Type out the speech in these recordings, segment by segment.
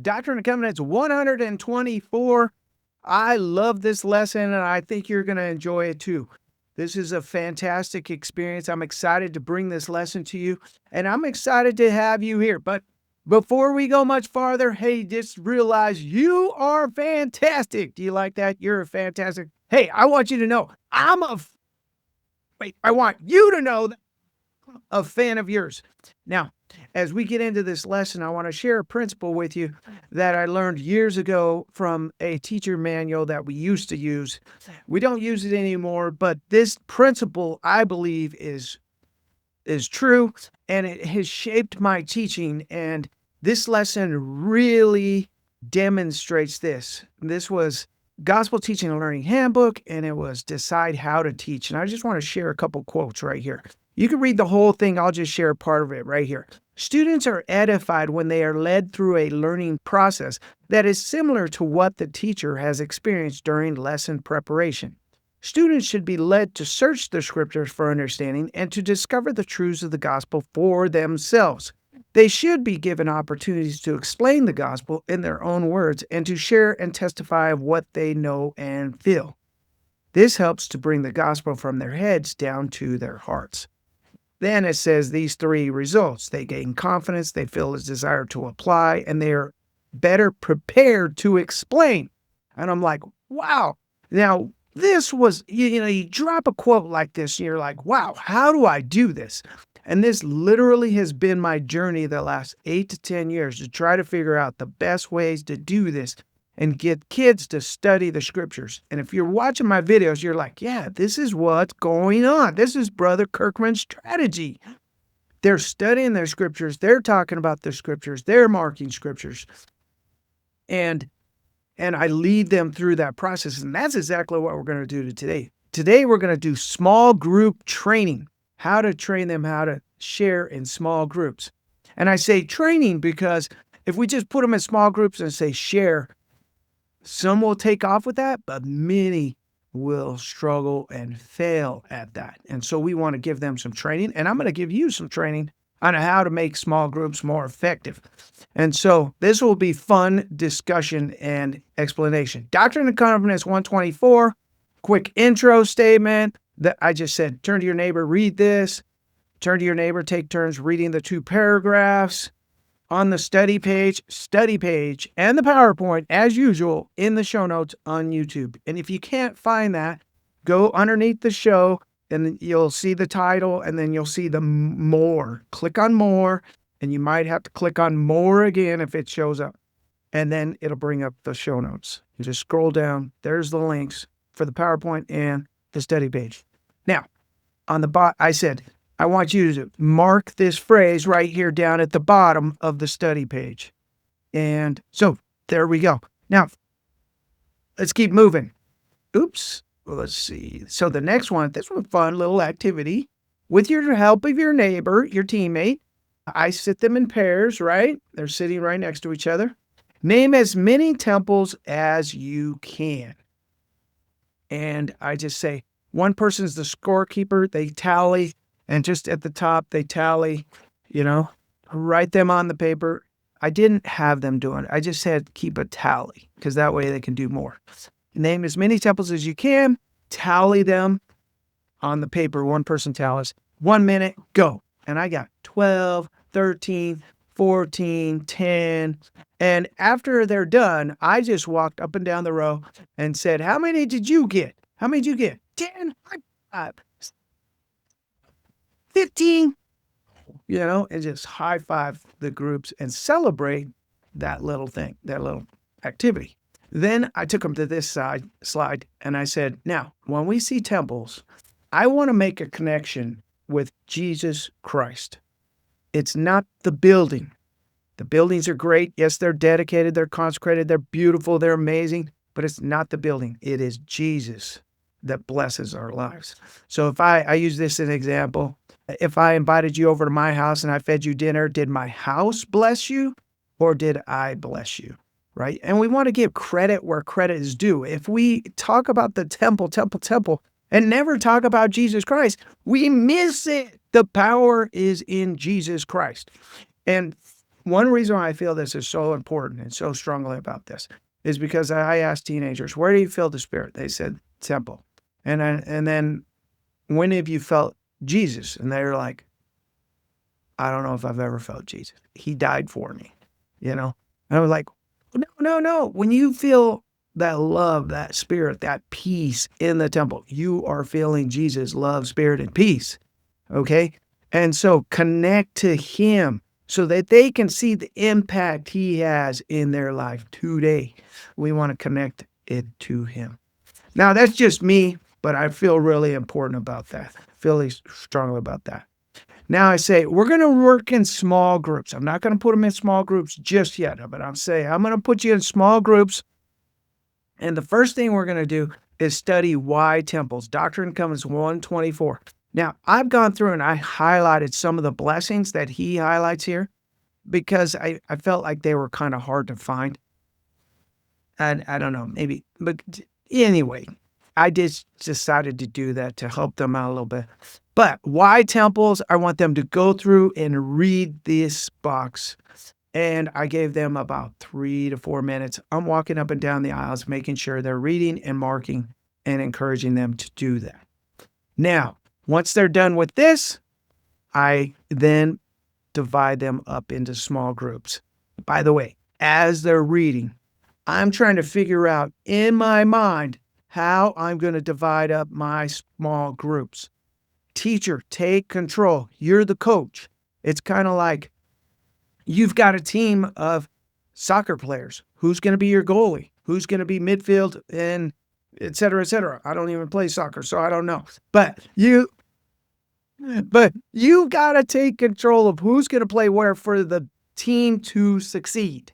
Doctrine and Covenants 124. I love this lesson, and I think you're going to enjoy it too. This is a fantastic experience. I'm excited to bring this lesson to you, and I'm excited to have you here. But before we go much farther, hey, just realize you are fantastic. Do you like that? You're a fantastic. Hey, I want you to know I want you to know that I'm a fan of yours. Now, as we get into this lesson, I want to share a principle with you that I learned years ago from a teacher manual that we used to use. We don't use it anymore, but this principle, I believe, is true, and it has shaped my teaching. And this lesson really demonstrates this. This was Gospel Teaching and Learning Handbook, and it was Decide How to Teach. And I just want to share a couple quotes right here. You can read the whole thing. I'll just share part of it right here. Students are edified when they are led through a learning process that is similar to what the teacher has experienced during lesson preparation. Students should be led to search the scriptures for understanding and to discover the truths of the gospel for themselves. They should be given opportunities to explain the gospel in their own words and to share and testify of what they know and feel. This helps to bring the gospel from their heads down to their hearts. Then it says these three results. They gain confidence, they feel a desire to apply, and they're better prepared to explain. And I'm like, wow. Now, this was, you drop a quote like this, and you're like, wow, how do I do this? And this literally has been my journey the last 8 to 10 years to try to figure out the best ways to do this and get kids to study the scriptures. And if you're watching my videos, you're like, yeah, this is what's going on. This is Brother Kirkman's strategy. They're studying their scriptures. They're talking about the scriptures. They're marking scriptures. And I lead them through that process. And that's exactly what we're going to do today. Today, we're going to do small group training, how to train them, how to share in small groups. And I say training because if we just put them in small groups and say share, some will take off with that, but many will struggle and fail at that. And so we want to give them some training, and I'm going to give you some training on how to make small groups more effective. And so this will be fun discussion and explanation. Doctrine and Covenants 124, quick intro statement that I just said, turn to your neighbor, read this. Turn to your neighbor, take turns reading the 2 paragraphs. On the study page, and the PowerPoint, as usual, in the show notes on YouTube. And if you can't find that, go underneath the show, and you'll see the title, and then you'll see the more. Click on more, and you might have to click on more again if it shows up. And then it'll bring up the show notes. You just scroll down. There's the links for the PowerPoint and the study page. Now, on the bottom, I said, I want you to mark this phrase right here down at the bottom of the study page. And so there we go. Now, let's keep moving. Oops. Well, let's see. So the next one, this was a fun little activity. With your help of your neighbor, your teammate, I sit them in pairs, right? They're sitting right next to each other. Name as many temples as you can. And I just say, one person's the scorekeeper. They tally. And just at the top, they tally, write them on the paper. I didn't have them doing it. I just said keep a tally because that way they can do more. Name as many temples as you can. Tally them on the paper. One person tallies. 1 minute, go. And I got 12, 13, 14, 10. And after they're done, I just walked up and down the row and said, how many did you get? How many did you get? 10, 5. 15, and just high five the groups and celebrate that little thing, that little activity. Then I took them to this slide and I said, now, when we see temples, I want to make a connection with Jesus Christ. It's not the building. The buildings are great. Yes, they're dedicated, they're consecrated, they're beautiful, they're amazing, but it's not the building. It is Jesus that blesses our lives. So if I use this as an example, if I invited you over to my house and I fed you dinner, did my house bless you or did I bless you? Right? And we want to give credit where credit is due. If we talk about the temple, and never talk about Jesus Christ, we miss it. The power is in Jesus Christ. And one reason why I feel this is so important and so strongly about this is because I asked teenagers, "Where do you feel the Spirit?" They said, "Temple." And then, "When have you felt Jesus?" And they're like, "I don't know if I've ever felt Jesus. He died for me," you know? And I was like, "No, no, no. When you feel that love, that Spirit, that peace in the temple, you are feeling Jesus' love, Spirit, and peace." Okay? And so connect to Him so that they can see the impact He has in their life today. We want to connect it to Him. Now, that's just me, but I feel really important about that. Really strongly about that. Now I say, we're going to work in small groups. I'm not going to put them in small groups just yet, but I'm saying I'm going to put you in small groups. And the first thing we're going to do is study why temples. Doctrine comes 124. Now, I've gone through and I highlighted some of the blessings that he highlights here because I felt like they were kind of hard to find. And I don't know, maybe, but anyway, I just decided to do that to help them out a little bit. But why temples? I want them to go through and read this box. And I gave them about 3 to 4 minutes. I'm walking up and down the aisles, making sure they're reading and marking and encouraging them to do that. Now, once they're done with this, I then divide them up into small groups. By the way, as they're reading, I'm trying to figure out in my mind how I'm going to divide up my small groups. Teacher, take control. You're the coach. It's kind of like you've got a team of soccer players. Who's going to be your goalie? Who's going to be midfield and et cetera, et cetera. I don't even play soccer, so I don't know. But you got to take control of who's going to play where for the team to succeed.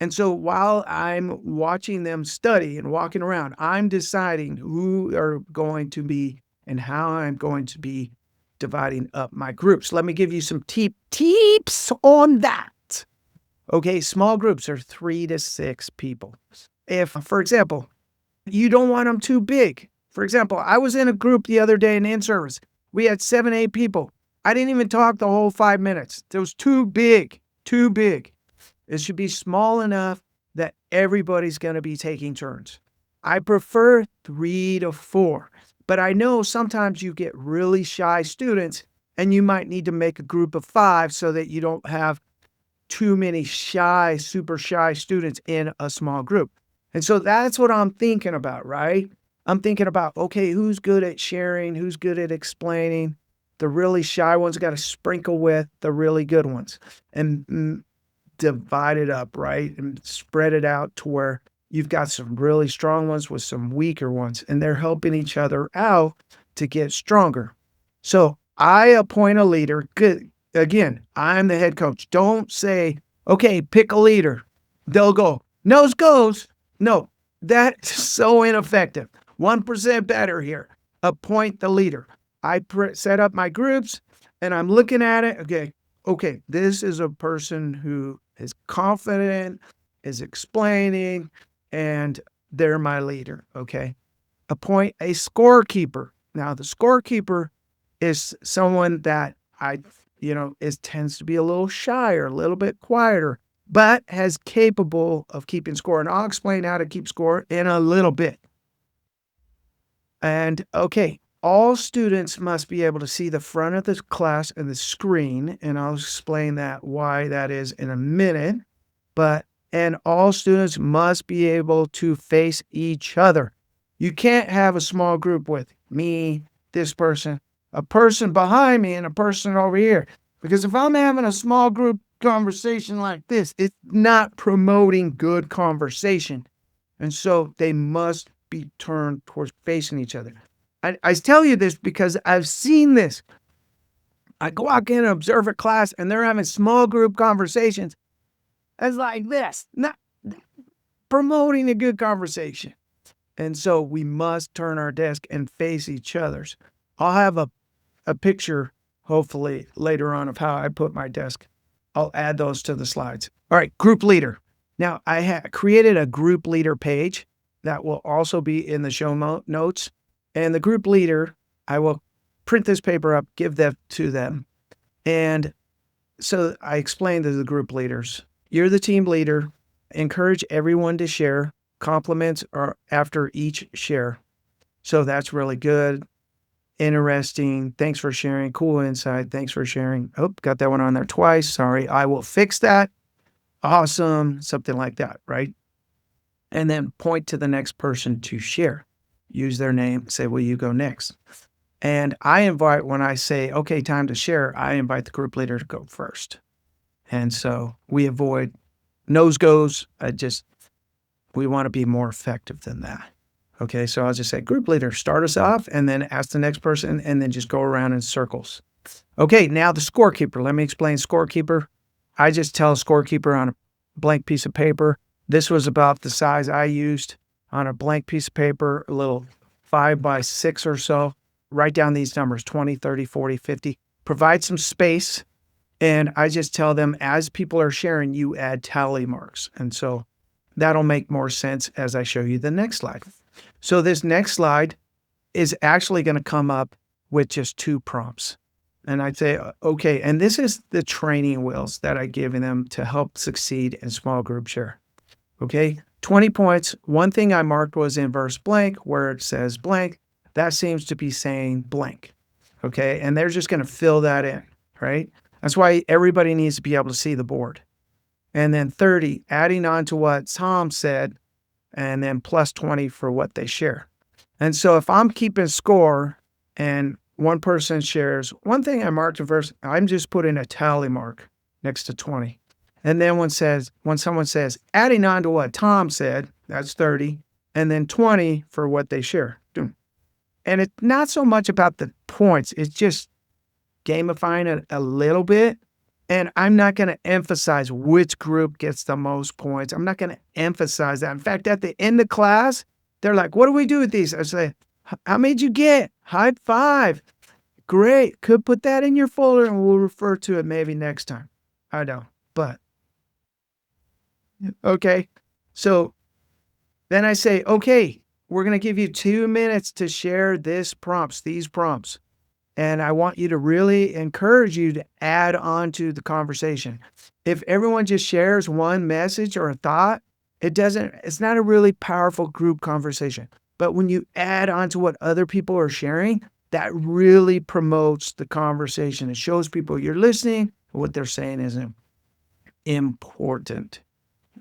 And so while I'm watching them study and walking around, I'm deciding who are going to be and how I'm going to be dividing up my groups. Let me give you some tips on that. Okay, small groups are 3 to 6 people. If, for example, you don't want them too big. For example, I was in a group the other day in service. We had 7, 8 people. I didn't even talk the whole 5 minutes. It was too big, too big. It should be small enough that everybody's going to be taking turns. I prefer 3 to 4, but I know sometimes you get really shy students and you might need to make a group of 5 so that you don't have too many shy, super shy students in a small group. And so that's what I'm thinking about, right? I'm thinking about, okay, who's good at sharing? Who's good at explaining? The really shy ones got to sprinkle with the really good ones and divide it up, right? And spread it out to where you've got some really strong ones with some weaker ones, and they're helping each other out to get stronger. So I appoint a leader. Good. Again, I'm the head coach. Don't say, okay, pick a leader. They'll go, nose goes. No, that's so ineffective. 1% better here. Appoint the leader. I set up my groups and I'm looking at it. Okay, this is a person who is confident, is explaining, and they're my leader. Okay. Appoint a scorekeeper. Now, the scorekeeper is someone that tends to be a little shy or a little bit quieter, but has capable of keeping score. And I'll explain how to keep score in a little bit. And okay, all students must be able to see the front of the class and the screen, and I'll explain why that is in a minute. And all students must be able to face each other. You can't have a small group with me, this person, a person behind me, and a person over here. Because if I'm having a small group conversation like this, it's not promoting good conversation. And so they must be turned towards facing each other. I tell you this because I've seen this. I go walk in and observe a class and they're having small group conversations. It's like this, not promoting a good conversation. And so we must turn our desk and face each other's. I'll have a picture, hopefully, later on of how I put my desk. I'll add those to the slides. All right, group leader. Now, I created a group leader page that will also be in the show notes. And the group leader, I will print this paper up, give that to them. And So I explained to the group leaders, you're the team leader. Encourage everyone to share. Compliments are after each share. So that's really good. Interesting. Thanks for sharing. Cool insight. Thanks for sharing. Oh, got that one on there twice. Sorry. I will fix that. Awesome. Something like that, right? And then point to the next person to share. Use their name. Say, will you go next? And I invite, when I say, okay, time to share, I invite the group leader to go first. And so we avoid nose goes. We want to be more effective than that. Okay, so I'll just say, group leader, start us off and then ask the next person and then just go around in circles. Okay, now the scorekeeper. Let me explain scorekeeper. I just tell a scorekeeper on a blank piece of paper. This was about the size I used on a blank piece of paper, a little 5 by 6 or so. Write down these numbers, 20, 30, 40, 50. Provide some space. And I just tell them as people are sharing, you add tally marks. And so that'll make more sense as I show you the next slide. So this next slide is actually going to come up with just 2 prompts. And I'd say, okay, and this is the training wheels that I give them to help succeed in small group share. Okay, 20 points. One thing I marked was in verse blank where it says blank. That seems to be saying blank. Okay, and they're just going to fill that in, right? That's why everybody needs to be able to see the board. And then 30, adding on to what Tom said, and then plus 20 for what they share. And so if I'm keeping score and one person shares, one thing I marked in verse, I'm just putting a tally mark next to 20. And then when someone says, adding on to what Tom said, that's 30, and then 20 for what they share. And it's not so much about the points, it's just gamifying it a little bit. And I'm not going to emphasize which group gets the most points. I'm not going to emphasize that. In fact, at the end of class, they're like, what do we do with these? I say, how many did you get? High five. Great. Could put that in your folder and we'll refer to it maybe next time. I know, but okay. So then I say, okay, we're going to give you 2 minutes to share these prompts. And I want you to really encourage you to add on to the conversation. If everyone just shares one message or a thought, it's not a really powerful group conversation. But when you add on to what other people are sharing, that really promotes the conversation. It shows people you're listening, what they're saying is important.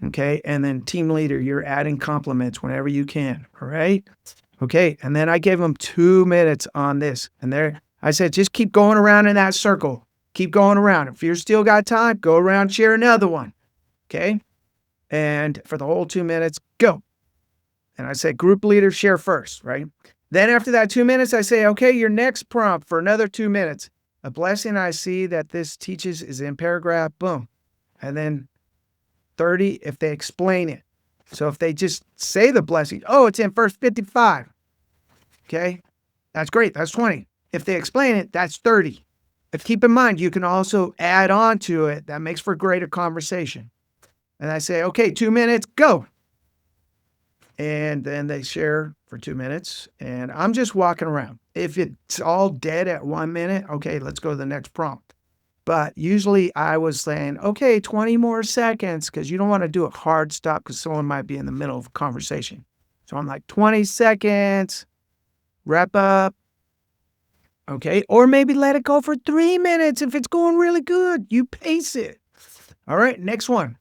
Okay. And then team leader, you're adding compliments whenever you can. All right. Okay. And then I gave them 2 minutes on this. And I said, just keep going around in that circle. Keep going around. If you've still got time, go around, share another one. Okay. And for the whole 2 minutes, go. And I said, group leader, share first, right? Then after that 2 minutes, I say, okay, your next prompt for another 2 minutes. A blessing I see that this teaches is in paragraph, boom. And then 30 if they explain it. So if they just say the blessing, oh, it's in verse 55. Okay, that's great. That's 20. If they explain it, that's 30. But keep in mind, you can also add on to it. That makes for greater conversation. And I say, okay, 2 minutes, go. And then they share for 2 minutes. And I'm just walking around. If it's all dead at 1 minute, okay, let's go to the next prompt. But usually I was saying, okay, 20 more seconds, because you don't want to do a hard stop because someone might be in the middle of a conversation. So I'm like, 20 seconds, wrap up. Okay, or maybe let it go for 3 minutes if it's going really good. You pace it. All right, next one.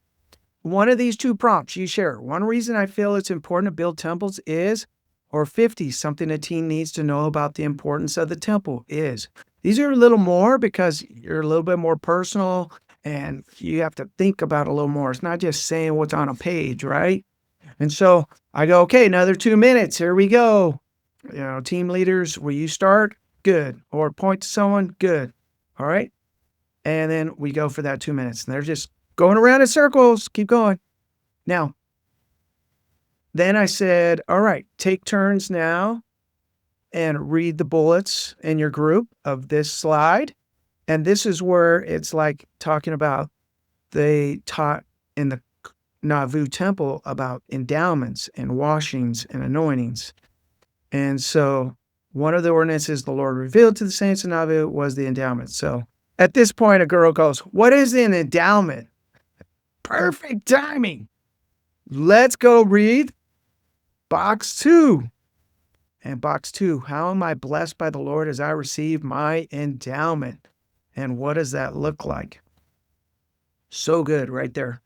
One of these 2 prompts you share. One reason I feel it's important to build temples is, or 50, something a teen needs to know about the importance of the temple is. These are a little more because you're a little bit more personal and you have to think about it a little more. It's not just saying what's on a page, right? And so I go, okay, another 2 minutes. Here we go. Team leaders, will you start? Good. Or point to someone? Good. All right. And then we go for that 2 minutes. And they're just going around in circles. Keep going. Now, then I said, all right, take turns now and read the bullets in your group of this slide. And this is where it's like talking about, they taught in the Nauvoo temple about endowments and washings and anointings. And so one of the ordinances the Lord revealed to the saints in Nauvoo was the endowment. So At this point, a girl goes, "What is an endowment?" Perfect timing. Let's go read box 2. And box 2, how am I blessed by the Lord as I receive my endowment? And what does that look like? So good right there.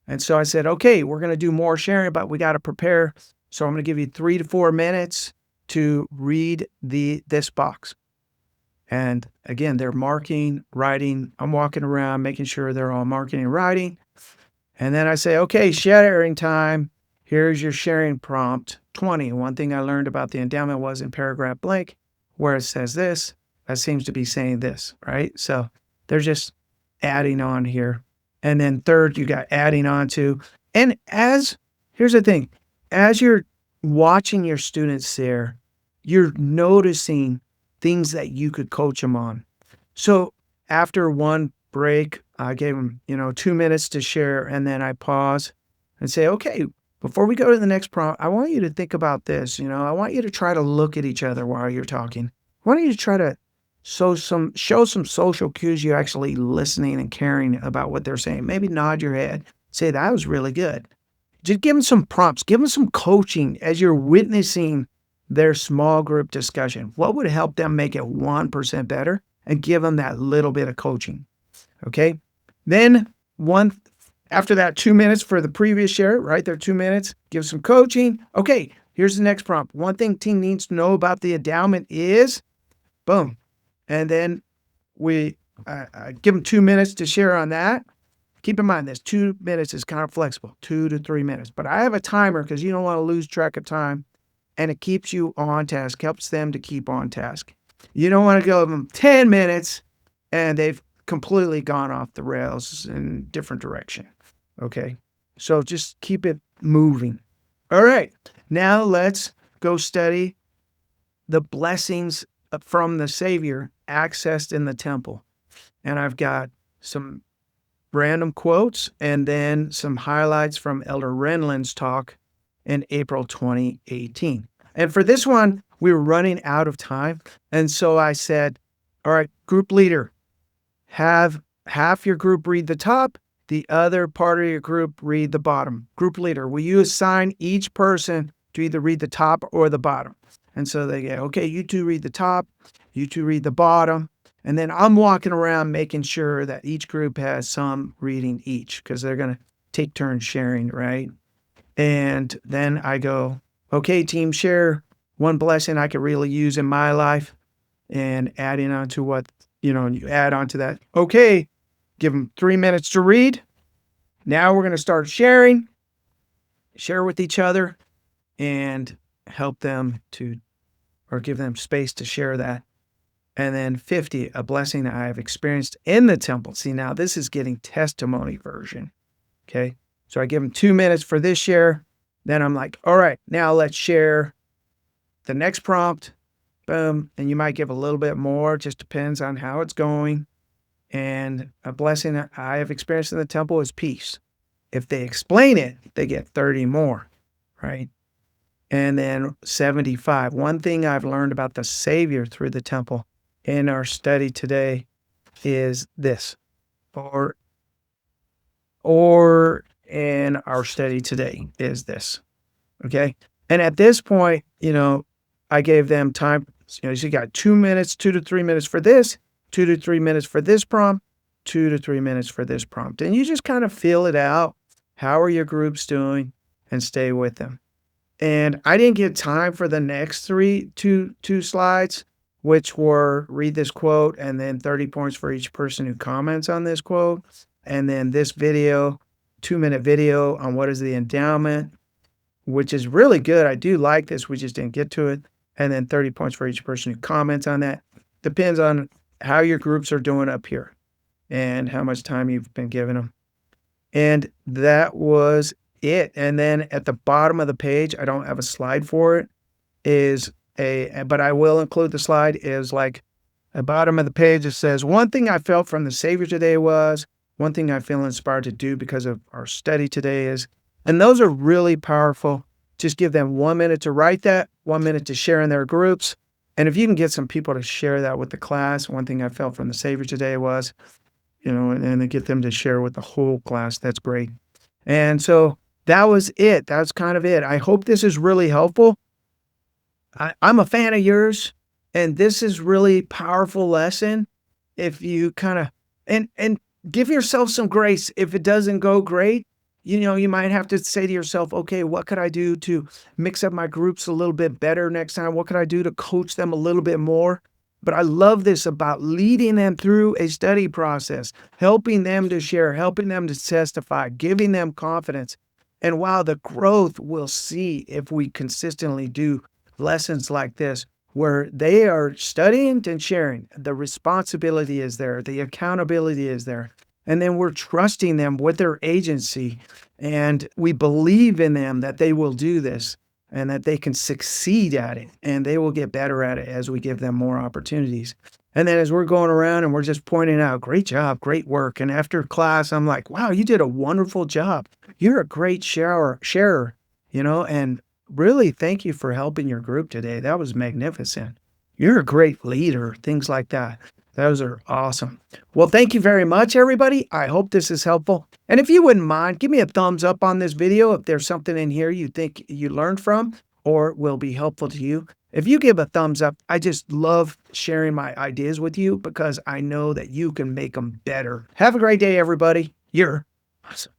And so I said, okay, we're going to do more sharing, but we got to prepare. So I'm going to give you 3 to 4 minutes to read this box. And again, they're marking, writing. I'm walking around, making sure they're all marking and writing. And then I say, okay, sharing time. Here's your sharing prompt 20. One thing I learned about the endowment was in paragraph blank, where it says this, that seems to be saying this, right? So they're just adding on here. And then third, you got adding on to. And here's the thing, as you're watching your students there, you're noticing things that you could coach them on. So after one break, I gave them, 2 minutes to share, and then I pause and say, okay, before we go to the next prompt, I want you to think about this. I want you to try to look at each other while you're talking. I want you to try to show some social cues you're actually listening and caring about what they're saying. Maybe nod your head, say, that was really good. Just give them some prompts, give them some coaching as you're witnessing their small group discussion. What would help them make it 1% better? And give them that little bit of coaching. Okay. Then after that 2 minutes for the previous share, right there, 2 minutes, give some coaching. Okay. Here's the next prompt. One thing team needs to know about the endowment is boom. And then I give them 2 minutes to share on that. Keep in mind this 2 minutes is kind of flexible, 2 to 3 minutes, but I have a timer because you don't want to lose track of time, and it keeps you on task, helps them to keep on task. You don't want to go them 10 minutes and they've completely gone off the rails in a different direction. Okay. So just keep it moving. All right. Now let's go study the blessings from the Savior accessed in the temple. And I've got some random quotes and then some highlights from Elder Renlund's talk in April 2018. And for this one, we were running out of time. And so I said, all right, group leader, have half your group read the top, the other part of your group read the bottom. Group leader, will you assign each person to either read the top or the bottom? And so they go, okay, you two read the top, you two read the bottom. And then I'm walking around making sure that each group has some reading each because they're going to take turns sharing, right? And then I go, okay, team, share one blessing I could really use in my life, and adding on to what, you add on to that. Okay, give them 3 minutes to read. Now we're going to start share with each other and help them or give them space to share that. And then 50, a blessing that I have experienced in the temple. See, now this is getting testimony version. Okay. So I give them 2 minutes for this share. Then I'm like, all right, now let's share the next prompt. Boom. And you might give a little bit more, just depends on how it's going. And a blessing that I have experienced in the temple is peace. If they explain it, they get 30 more, right? And then 75, one thing I've learned about the Savior through the temple in our study today is this, or in our study today is this. Okay. And at this point, I gave them time, so you got 2 minutes, 2 to 3 minutes for this, 2 to 3 minutes for this prompt, 2 to 3 minutes for this prompt. And you just kind of feel it out. How are your groups doing? And stay with them. And I didn't get time for the next two slides, which were read this quote and then 30 points for each person who comments on this quote. And then this video, 2-minute video on what is the endowment, which is really good. I do like this. We just didn't get to it. And then 30 points for each person who comments on that. Depends on how your groups are doing up here and how much time you've been giving them. And that was it. And then at the bottom of the page, I don't have a slide for it, but I will include the slide, is like at the bottom of the page, it says, one thing I felt from the Savior today was, one thing I feel inspired to do because of our study today is, and those are really powerful. Just give them 1 minute to write that, 1 minute to share in their groups, And if you can get some people to share that with the class, one thing I felt from the Savior today was, and to get them to share with the whole class, that's great. And so that was it. That's kind of it. I hope this is really helpful. I'm a fan of yours, and this is really powerful lesson. If you kind of and give yourself some grace if it doesn't go great. You might have to say to yourself, okay, what could I do to mix up my groups a little bit better next time? What could I do to coach them a little bit more? But I love this about leading them through a study process, helping them to share, helping them to testify, giving them confidence. And while the growth we'll see if we consistently do lessons like this, where they are studying and sharing, the responsibility is there, the accountability is there. And then we're trusting them with their agency, and we believe in them that they will do this and that they can succeed at it, and they will get better at it as we give them more opportunities. And then as we're going around and we're just pointing out, great job, great work. And after class, I'm like, wow, you did a wonderful job. You're a great sharer, and really thank you for helping your group today. That was magnificent. You're a great leader, things like that. Those are awesome. Well, thank you very much, everybody. I hope this is helpful. And if you wouldn't mind, give me a thumbs up on this video if there's something in here you think you learned from or will be helpful to you. If you give a thumbs up, I just love sharing my ideas with you because I know that you can make them better. Have a great day, everybody. You're awesome.